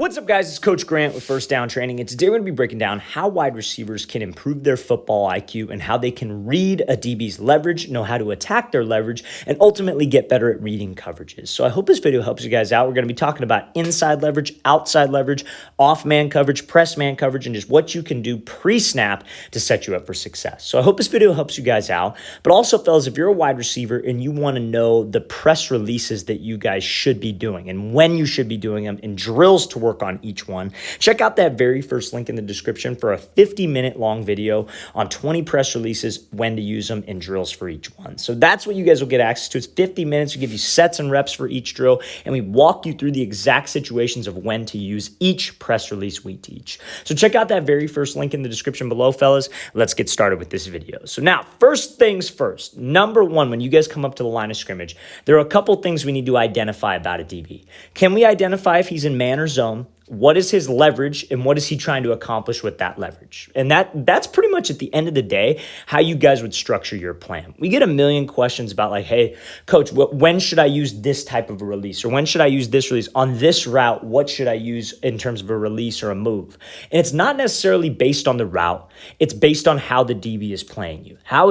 What's up, guys? It's Coach Grant with First Down Training, and today we're going to be breaking down how wide receivers can improve their football IQ and how they can read a DB's leverage, know how to attack their leverage, and ultimately get better at reading coverages. So I hope this video helps you guys out. We're going to be talking about inside leverage, outside leverage, off-man coverage, press man coverage, and just what you can do pre-snap to set you up for success. So I hope this video helps you guys out. But also, fellas, if you're a wide receiver and you want to know the press releases that you guys should be doing and when you should be doing them and drills to work on each one, check out that very first link in the description for a 50-minute long video on 20 press releases, when to use them, and drills for each one. So that's what you guys will get access to. It's 50 minutes. We give you sets and reps for each drill, and we walk you through the exact situations of when to use each press release we teach. So check out that very first link in the description below, fellas. Let's get started with this video. So now, first things first. Number one, when you guys come up to the line of scrimmage, there are a couple things we need to identify about a DB. Can we identify if he's in man or zone? What is his leverage, and what is he trying to accomplish with that leverage? And that's pretty much, at the end of the day, how you guys would structure your plan. We get a million questions about, like, hey, coach, when should I use this type of a release? Or when should I use this release? On this route, what should I use in terms of a release or a move? And it's not necessarily based on the route. It's based on how the DB is playing you. How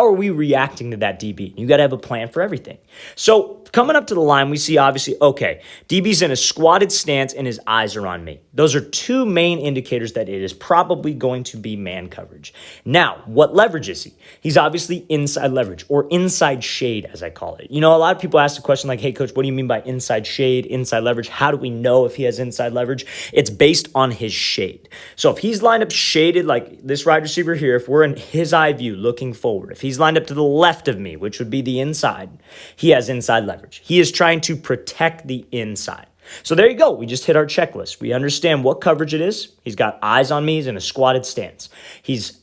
are we reacting to that DB? You got to have a plan for everything. So coming up to the line, we see, obviously, okay, DB's in a squatted stance and his eyes are on me. Those are two main indicators that it is probably going to be man coverage. Now, what leverage is he? He's obviously inside leverage, or inside shade, as I call it. You know, a lot of people ask the question like, hey, coach, what do you mean by inside shade, inside leverage? How do we know if he has inside leverage? It's based on his shade. So if he's lined up shaded like this wide receiver here, if we're in his eye view looking forward, if he's lined up to the left of me, which would be the inside, he has inside leverage. He is trying to protect the inside. So there you go. We just hit our checklist. We understand what coverage it is. He's got eyes on me. He's in a squatted stance. He's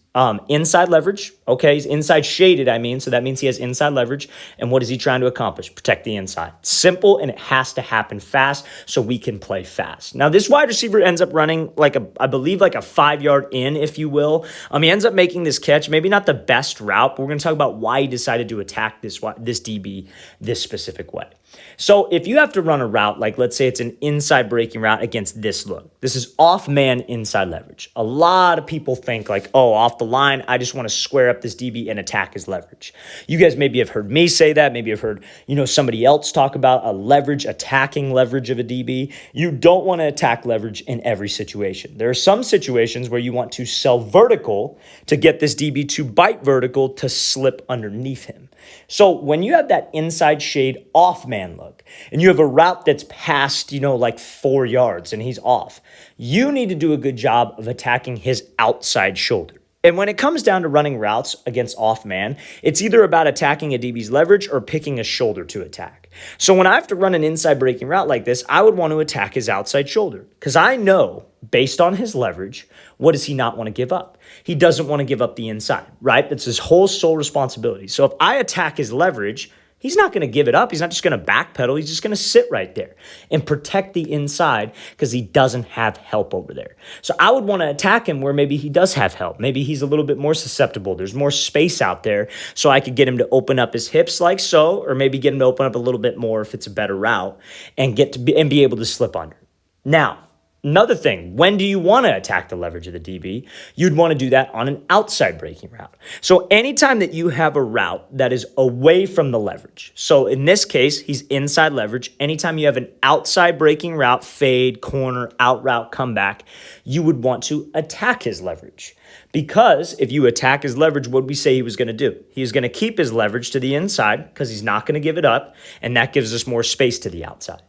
inside leverage. Okay, he's inside shaded, so that means he has inside leverage. And what is he trying to accomplish? Protect the inside. Simple, and it has to happen fast so we can play fast. Now, this wide receiver ends up running I believe a 5-yard in, if you will. He ends up making this catch, maybe not the best route, but we're going to talk about why he decided to attack this DB this specific way. So if you have to run a route, like let's say it's an inside breaking route against this look, this is off man inside leverage. A lot of people think like, oh, off the line, I just want to square up this DB and attack his leverage. You guys maybe have heard me say that. Maybe have heard, somebody else talk about attacking leverage of a DB. You don't want to attack leverage in every situation. There are some situations where you want to sell vertical to get this DB to bite vertical to slip underneath him. So when you have that inside shade off man look, and you have a route that's past, 4 yards and he's off, you need to do a good job of attacking his outside shoulder. And when it comes down to running routes against off man, it's either about attacking a DB's leverage or picking a shoulder to attack. So when I have to run an inside breaking route like this, I would want to attack his outside shoulder, because I know, based on his leverage, what does he not want to give up? He doesn't want to give up the inside, right? That's his whole sole responsibility. So if I attack his leverage, he's not going to give it up. He's not just going to backpedal. He's just going to sit right there and protect the inside because he doesn't have help over there. So I would want to attack him where maybe he does have help. Maybe he's a little bit more susceptible. There's more space out there, so I could get him to open up his hips like so, or maybe get him to open up a little bit more if it's a better route, and be able to slip under. Now, another thing, when do you want to attack the leverage of the DB? You'd want to do that on an outside breaking route. So anytime that you have a route that is away from the leverage, so in this case, he's inside leverage. Anytime you have an outside breaking route, fade, corner, out route, comeback, you would want to attack his leverage. Because if you attack his leverage, what did we say he was going to do? He's going to keep his leverage to the inside because he's not going to give it up, and that gives us more space to the outside.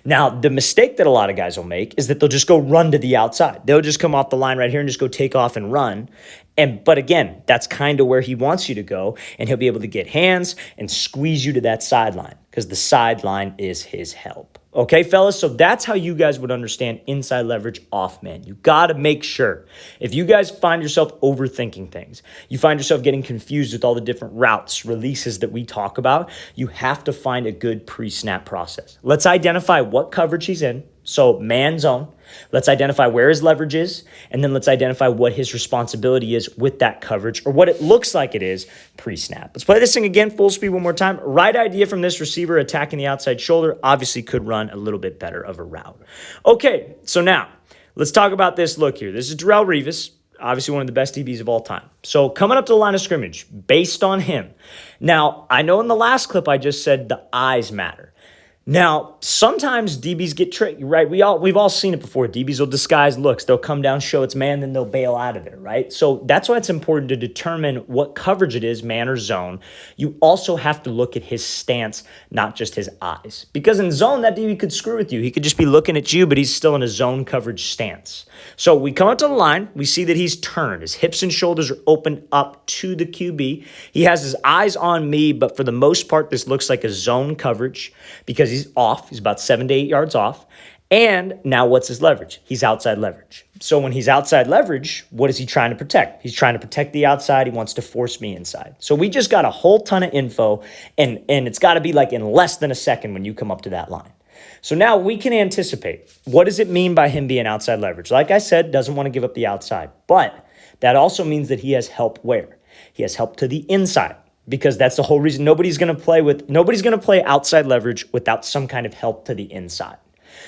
Now, the mistake that a lot of guys will make is that they'll just go run to the outside. They'll just come off the line right here and just go take off and run. But again, that's kind of where he wants you to go, and he'll be able to get hands and squeeze you to that sideline because the sideline is his help. Okay, fellas, so that's how you guys would understand inside leverage off man. You got to make sure. If you guys find yourself overthinking things, you find yourself getting confused with all the different routes, releases that we talk about, you have to find a good pre-snap process. Let's identify what coverage he's in. So man zone. Let's identify where his leverage is, and then let's identify what his responsibility is with that coverage, or what it looks like it is pre-snap. Let's play this thing again, full speed one more time. Right idea from this receiver, attacking the outside shoulder, obviously could run a little bit better of a route. Okay, so now let's talk about this look here. This is Darrelle Revis, obviously one of the best DBs of all time. So coming up to the line of scrimmage, based on him. Now, I know in the last clip I just said the eyes matter. Now, sometimes DBs get tricky, right? We've all seen it before. DBs will disguise looks. They'll come down, show it's man, then they'll bail out of it, right? So that's why it's important to determine what coverage it is, man or zone. You also have to look at his stance, not just his eyes. Because in zone, that DB could screw with you. He could just be looking at you, but he's still in a zone coverage stance. So we come up to the line. We see that he's turned. His hips and shoulders are opened up to the QB. He has his eyes on me, but for the most part, this looks like a zone coverage because he's off. He's about 7 to 8 yards off. And now what's his leverage? He's outside leverage. So when he's outside leverage, what is he trying to protect? He's trying to protect the outside. He wants to force me inside. So we just got a whole ton of info, and it's got to be like in less than a second when you come up to that line. So now we can anticipate, what does it mean by him being outside leverage? Like I said, doesn't want to give up the outside, but that also means that he has help where? He has help to the inside, because that's the whole reason nobody's going to play outside leverage without some kind of help to the inside.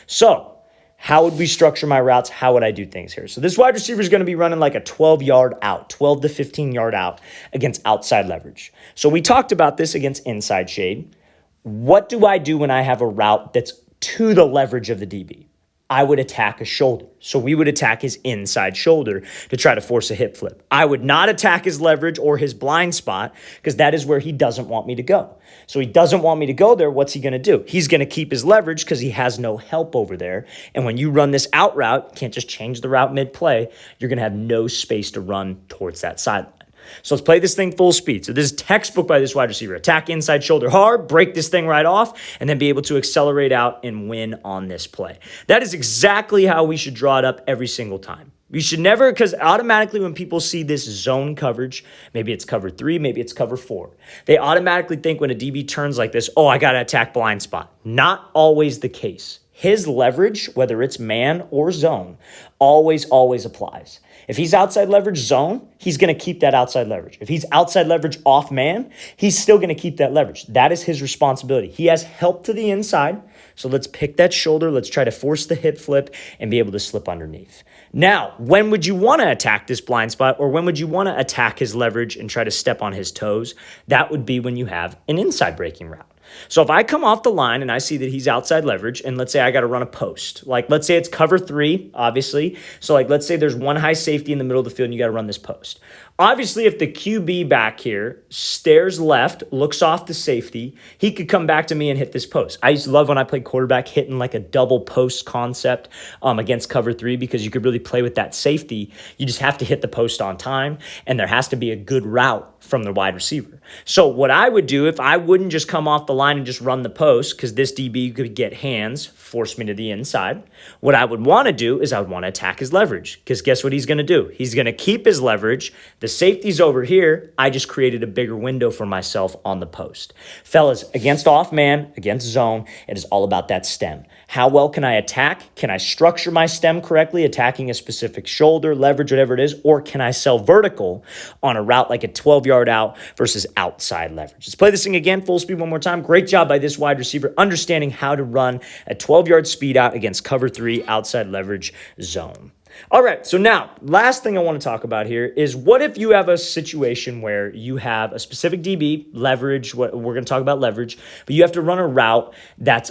So how would we structure my routes? How would I do things here? So this wide receiver is going to be running like a 12-yard out, 12 to 15-yard out against outside leverage. So we talked about this against inside shade. What do I do when I have a route that's to the leverage of the DB? I would attack a shoulder. So we would attack his inside shoulder to try to force a hip flip. I would not attack his leverage or his blind spot because that is where he doesn't want me to go. So he doesn't want me to go there. What's he going to do? He's going to keep his leverage because he has no help over there. And when you run this out route, you can't just change the route mid-play. You're going to have no space to run towards that sideline. So let's play this thing full speed. So this is textbook by this wide receiver. Attack inside shoulder hard, break this thing right off, and then be able to accelerate out and win on this play. That is exactly how we should draw it up every single time. You should never, because automatically when people see this zone coverage, maybe it's cover 3, maybe it's cover 4, they automatically think when a DB turns like this, oh, I got to attack blind spot. Not always the case. His leverage, whether it's man or zone, always applies. If he's outside leverage zone, he's going to keep that outside leverage. If he's outside leverage off man, he's still going to keep that leverage. That is his responsibility. He has help to the inside. So let's pick that shoulder. Let's try to force the hip flip and be able to slip underneath. Now, when would you want to attack this blind spot, or when would you want to attack his leverage and try to step on his toes? That would be when you have an inside breaking route. So if I come off the line and I see that he's outside leverage, and let's say I got to run a post, like let's say it's cover 3, obviously. So like let's say there's one high safety in the middle of the field and you got to run this post. Obviously, if the QB back here stares left, looks off the safety, he could come back to me and hit this post. I used to love when I played quarterback hitting like a double post concept against cover 3 because you could really play with that safety. You just have to hit the post on time, and there has to be a good route from the wide receiver. So what I would do if I wouldn't just come off the line and just run the post, because this DB could get hands, force me to the inside, what I would want to do is I would want to attack his leverage, because guess what he's going to do? He's going to keep his leverage. The safety's over here. I just created a bigger window for myself on the post. Fellas, against off man, against zone, it is all about that stem. How well can I attack? Can I structure my stem correctly, attacking a specific shoulder, leverage, whatever it is, or can I sell vertical on a route like a 12-yard out versus outside leverage? Let's play this thing again, full speed one more time. Great job by this wide receiver understanding how to run a 12-yard speed out against cover 3 outside leverage zone. All right, so now, last thing I want to talk about here is what if you have a situation where you have a specific DB, leverage, we're going to talk about leverage, but you have to run a route that's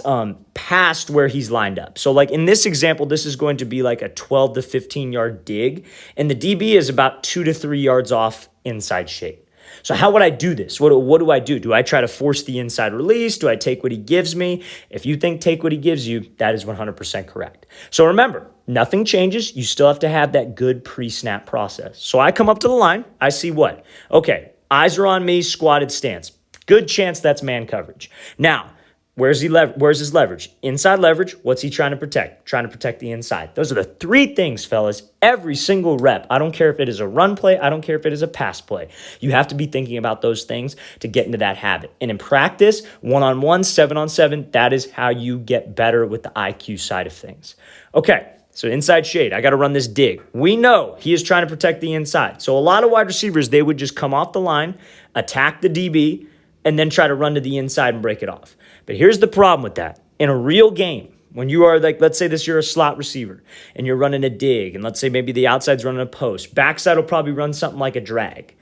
past where he's lined up. So like in this example, this is going to be like a 12 to 15-yard dig, and the DB is about 2 to 3 yards off inside shade. So how would I do this? What do I do? Do I try to force the inside release? Do I take what he gives me? If you think take what he gives you, that is 100% correct. So remember, nothing changes. You still have to have that good pre-snap process. So I come up to the line. I see what? Okay, eyes are on me, squatted stance. Good chance that's man coverage. Now, where's his leverage? Inside leverage. What's he trying to protect? Trying to protect the inside. Those are the 3 things, fellas. Every single rep. I don't care if it is a run play. I don't care if it is a pass play. You have to be thinking about those things to get into that habit. And in practice, 1-on-1, 7-on-7, that is how you get better with the IQ side of things. Okay, So inside shade, I got to run this dig. We know he is trying to protect the inside. So a lot of wide receivers, they would just come off the line, attack the DB, and then try to run to the inside and break it off. But here's the problem with that. In a real game, when you are like, let's say you're a slot receiver and you're running a dig, and let's say maybe the outside's running a post, backside will probably run something like a drag.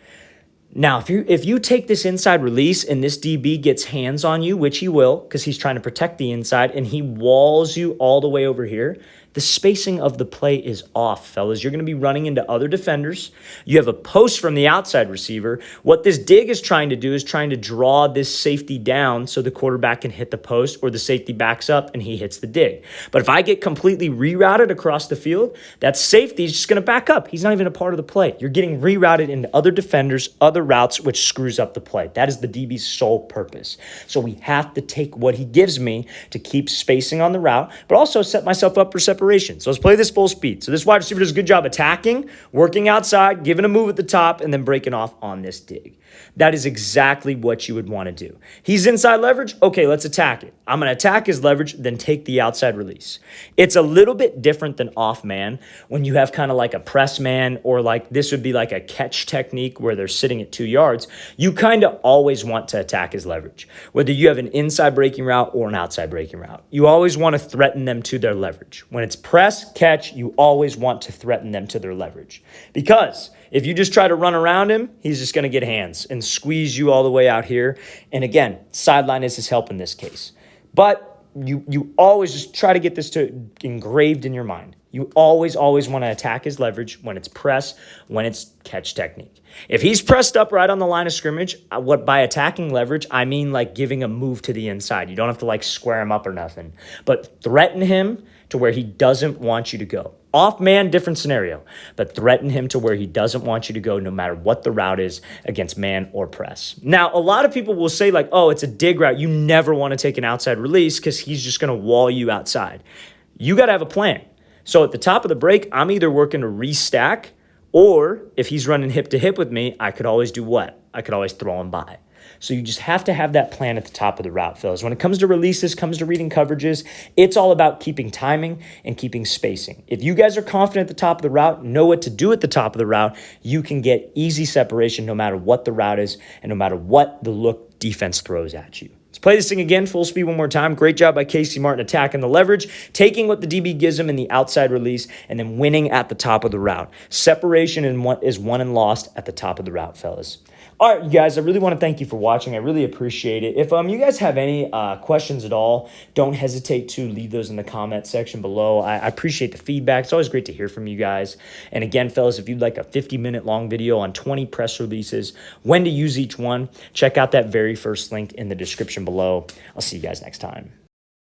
Now, if you take this inside release and this DB gets hands on you, which he will because he's trying to protect the inside, and he walls you all the way over here, the spacing of the play is off, fellas. You're going to be running into other defenders. You have a post from the outside receiver. What this dig is trying to do is trying to draw this safety down so the quarterback can hit the post, or the safety backs up and he hits the dig. But if I get completely rerouted across the field, that safety is just going to back up. He's not even a part of the play. You're getting rerouted into other defenders, other routes, which screws up the play. That is the DB's sole purpose. So we have to take what he gives me to keep spacing on the route, but also set myself up for separation. So let's play this full speed. So this wide receiver does a good job attacking, working outside, giving a move at the top, and then breaking off on this dig. That is exactly what you would want to do. He's inside leverage. Okay, let's attack it. I'm going to attack his leverage, then take the outside release. It's a little bit different than off man when you have kind of like a press man, or like this would be like a catch technique where they're sitting at 2 yards. You kind of always want to attack his leverage, whether you have an inside breaking route or an outside breaking route. You always want to threaten them to their leverage. When it's press, catch, you always want to threaten them to their leverage, because if you just try to run around him, he's just going to get hands and squeeze you all the way out here. And again, sideline is his help in this case. But you always just try to get this engraved in your mind. You always want to attack his leverage when it's press, when it's catch technique. If he's pressed up right on the line of scrimmage, by attacking leverage, I mean like giving a move to the inside. You don't have to like square him up or nothing, but threaten him to where he doesn't want you to go. Off man, different scenario, but threaten him to where he doesn't want you to go no matter what the route is against man or press. Now, a lot of people will say like, oh, it's a dig route. You never want to take an outside release because he's just going to wall you outside. You got to have a plan. So at the top of the break, I'm either working to restack, or if he's running hip to hip with me, I could always do what? I could always throw him by. So you just have to have that plan at the top of the route, fellas. When it comes to releases, comes to reading coverages, it's all about keeping timing and keeping spacing. If you guys are confident at the top of the route, know what to do at the top of the route, you can get easy separation no matter what the route is and no matter what the look defense throws at you. Let's play this thing again, full speed one more time. Great job by Casey Martin attacking the leverage, taking what the DB gives him in the outside release, and then winning at the top of the route. Separation is won and lost at the top of the route, fellas. All right, you guys, I really want to thank you for watching. I really appreciate it. If you guys have any questions at all, don't hesitate to leave those in the comment section below. I appreciate the feedback. It's always great to hear from you guys. And again, fellas, if you'd like a 50-minute long video on 20 press releases, when to use each one, check out that very first link in the description below. I'll see you guys next time.